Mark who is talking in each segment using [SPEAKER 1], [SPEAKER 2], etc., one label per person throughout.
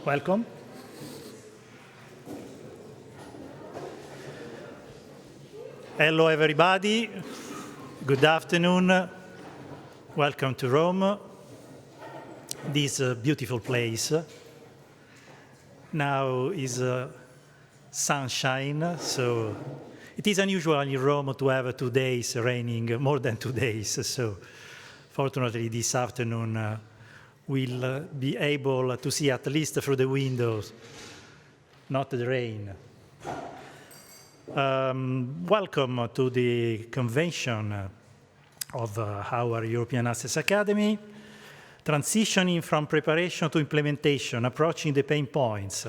[SPEAKER 1] Welcome. Hello, everybody. Good afternoon. Welcome to Rome, this beautiful place. Now is sunshine, so it is unusual in Rome to have 2 days raining, more than 2 days. So fortunately, this afternoon we'll be able to see at least through the windows, not the rain. Welcome to the convention of our European Access Academy, transitioning from preparation to implementation, approaching the pain points.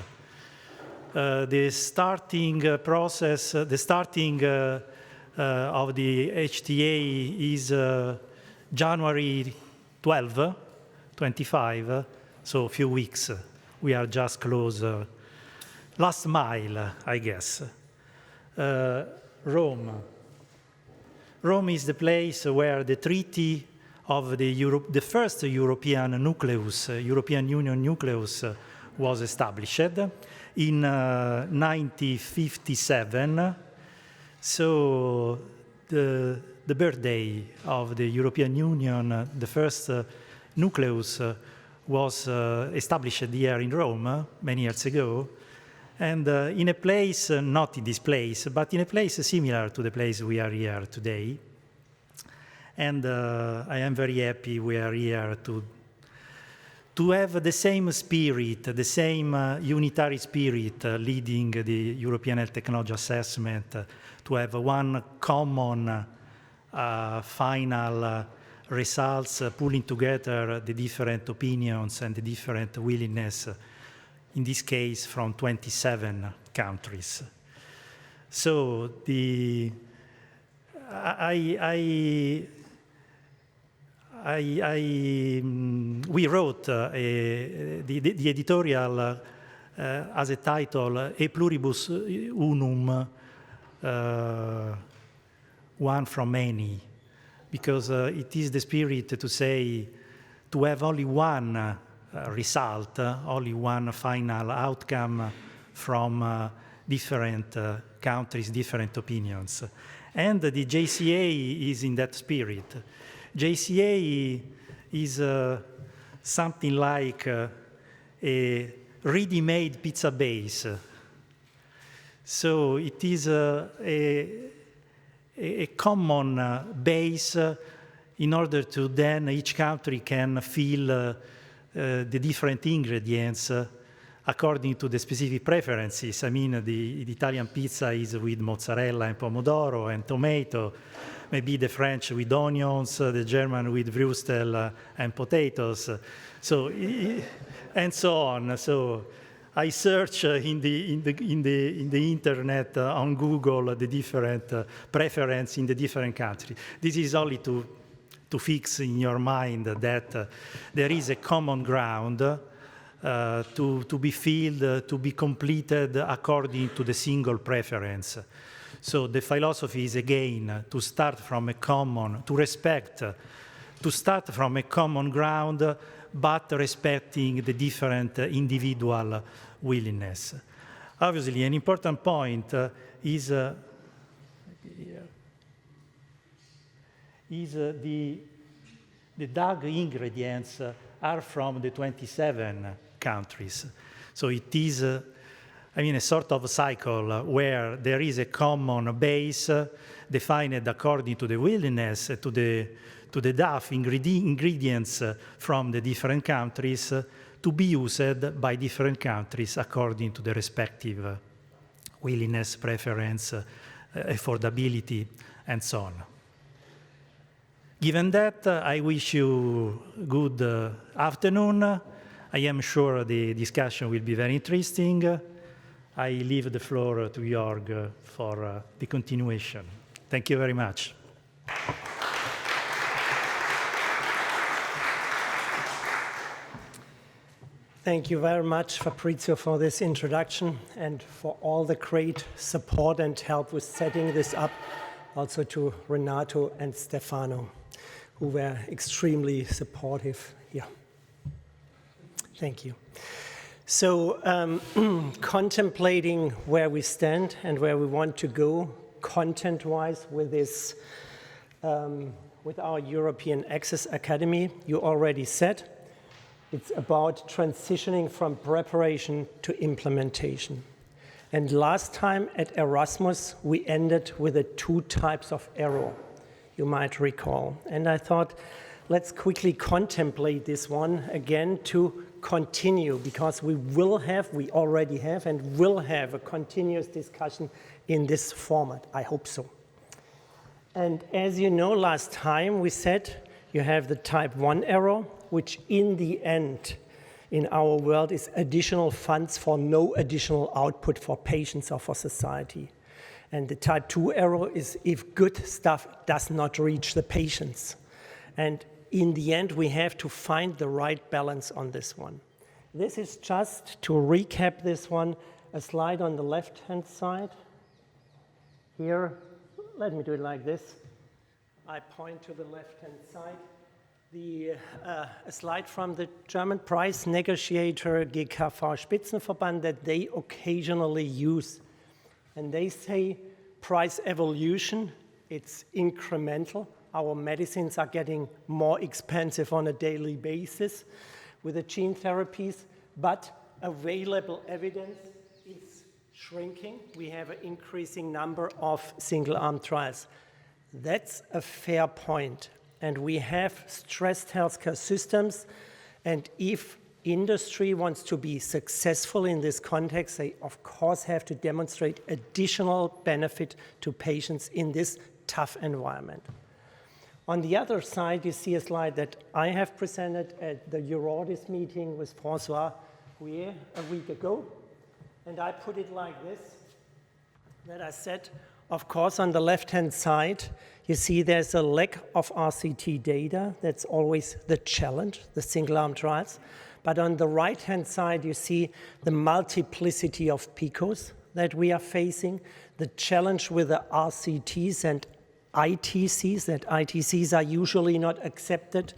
[SPEAKER 1] The starting process, the starting of the HTA is January 12, 25, so a few weeks. We are just close, last mile, I guess. Rome. Rome is the place where the treaty of the first European nucleus, European Union nucleus, was established in 1957. So the birthday of the European Union, the first nucleus, was established here in Rome many years ago. And in a place, not in this place, but in a place similar to the place we are here today. And I am very happy we are here to have the same spirit, the same unitary spirit leading the European Health Technology Assessment, to have one common final results, pulling together the different opinions and the different willingness, in this case from 27 countries. So we wrote the editorial as a title, E pluribus unum, one from many, because it is the spirit to say, to have only one result, only one final outcome from different countries, different opinions. And the JCA is in that spirit. JCA is something like a ready-made pizza base. So it is a common base in order to then each country can fill the different ingredients according to the specific preferences. I mean, the Italian pizza is with mozzarella and pomodoro and tomato, maybe the French with onions, the German with Würstel and potatoes, so and so on. So I search in the internet on Google the different preference in the different countries. This is only to fix in your mind that there is a common ground to be filled, to be completed according to the single preference. So the philosophy is, again, to start from a common, to start from a common ground, but respecting the different individual willingness. Obviously, an important point is the DAG ingredients are from the 27 countries. So it is, a sort of cycle where there is a common base defined according to the willingness to the DAF ingredients from the different countries to be used by different countries according to the respective willingness, preference, affordability, and so on. Given that, I wish you good afternoon. I am sure the discussion will be very interesting. I leave the floor to Jörg for the continuation. Thank you very much.
[SPEAKER 2] Thank you very much, Fabrizio, for this introduction and for all the great support and help with setting this up. Also to Renato and Stefano, who were extremely supportive here. Thank you. So contemplating where we stand and where we want to go content-wise with this, with our European Access Academy, you already said, it's about transitioning from preparation to implementation. And last time at Erasmus, we ended with the 2 types of error, you might recall. And I thought, let's quickly contemplate this one again to continue, because we already have and will have a continuous discussion in this format. I hope so. And as you know, last time we said you have the type 1 error, which in the end, in our world, is additional funds for no additional output for patients or for society. And the type 2 error is if good stuff does not reach the patients. And in the end, we have to find the right balance on this one. This is just to recap this one, a slide on the left-hand side. Here, let me do it like this. I point to the left-hand side. A slide from the German price negotiator GKV Spitzenverband that they occasionally use. And they say price evolution, it's incremental. Our medicines are getting more expensive on a daily basis with the gene therapies, but available evidence is shrinking. We have an increasing number of single-arm trials. That's a fair point. And we have stressed healthcare systems, and if industry wants to be successful in this context, they of course have to demonstrate additional benefit to patients in this tough environment. On the other side, you see a slide that I have presented at the Eurodis meeting with François Huillet a week ago, and I put it like this, that I said, of course, on the left-hand side, you see there's a lack of RCT data. That's always the challenge, the single-arm trials. But on the right-hand side, you see the multiplicity of PICOs that we are facing, the challenge with the RCTs and ITCs, that ITCs are usually not accepted.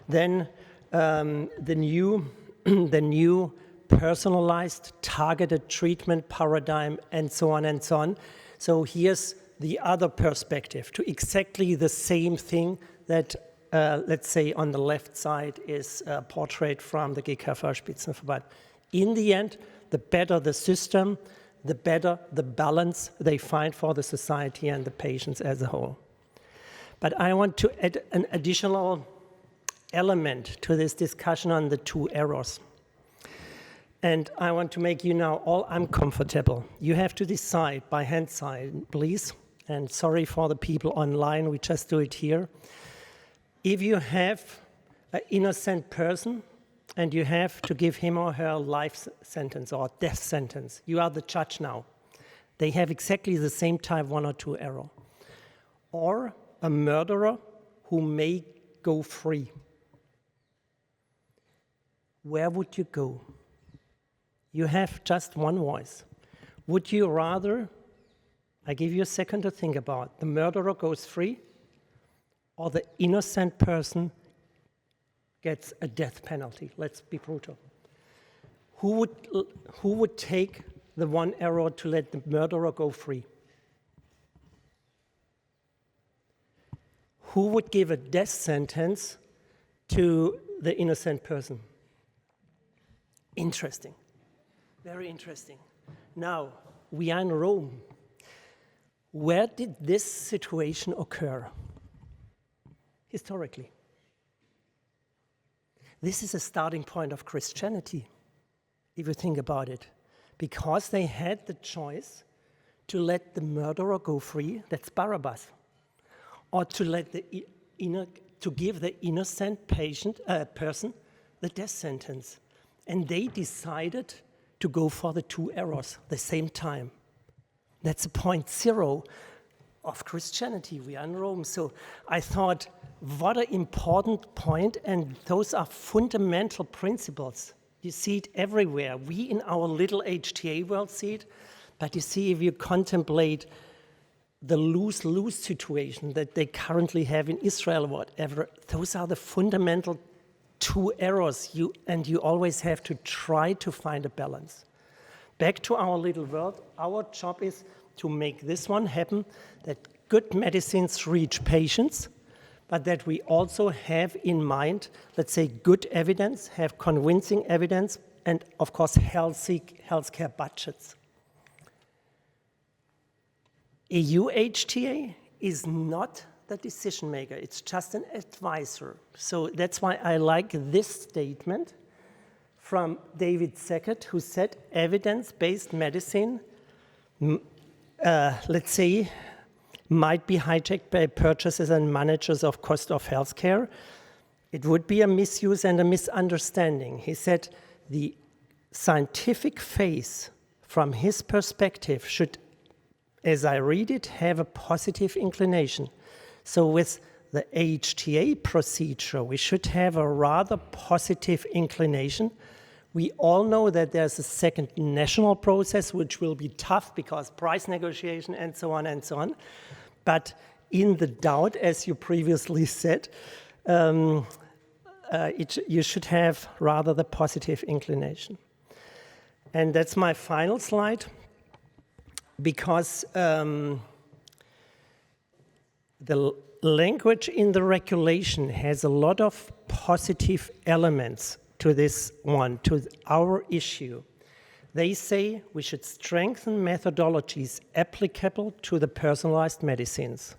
[SPEAKER 2] Then the new personalized, targeted treatment paradigm, and so on and so on. So here's the other perspective to exactly the same thing that, let's say, on the left side is portrayed from the GKV Spitzenverband. In the end, the better the system, the better the balance they find for the society and the patients as a whole. But I want to add an additional element to this discussion on the 2 errors. And I want to make you now all uncomfortable. You have to decide by hand sign, please. And sorry for the people online, we just do it here. If you have an innocent person and you have to give him or her life sentence or death sentence, you are the judge now. They have exactly the same type 1 or 2 error. Or a murderer who may go free. Where would you go? You have just one voice. Would you rather, I give you a second to think about, the murderer goes free or the innocent person gets a death penalty? Let's be brutal. Who would take the 1 error to let the murderer go free? Who would give a death sentence to the innocent person? Interesting. Very interesting. Now, we are in Rome. Where did this situation occur? Historically. This is a starting point of Christianity, if you think about it. Because they had the choice to let the murderer go free, that's Barabbas, or to let to give the innocent person the death sentence. And they decided to go for the 2 errors at the same time. That's a point 0 of Christianity. We are in Rome. So I thought, what an important point, and those are fundamental principles. You see it everywhere. We in our little HTA world see it, but you see if you contemplate the lose-lose situation that they currently have in Israel, whatever, those are the fundamental two errors, and you always have to try to find a balance. Back to our little world, our job is to make this one happen, that good medicines reach patients, but that we also have in mind, let's say, good evidence, have convincing evidence, and of course, healthcare budgets. EU HTA is not the decision maker, it's just an advisor. So that's why I like this statement from David Sackett, who said evidence-based medicine, let's say, might be hijacked by purchasers and managers of cost of healthcare. It would be a misuse and a misunderstanding. He said the scientific phase, from his perspective, should, as I read it, have a positive inclination. So with the HTA procedure, we should have a rather positive inclination. We all know that there's a second national process, which will be tough because price negotiation and so on and so on. But in the doubt, as you previously said, you should have rather the positive inclination. And that's my final slide, because the language in the regulation has a lot of positive elements to this one, to our issue. They say we should strengthen methodologies applicable to the personalized medicines.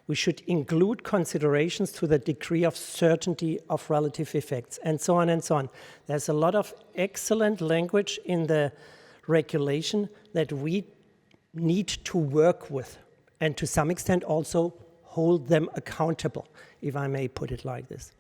[SPEAKER 2] We should include considerations to the degree of certainty of relative effects, and so on and so on. There's a lot of excellent language in the regulation that we need to work with, and to some extent also hold them accountable, if I may put it like this.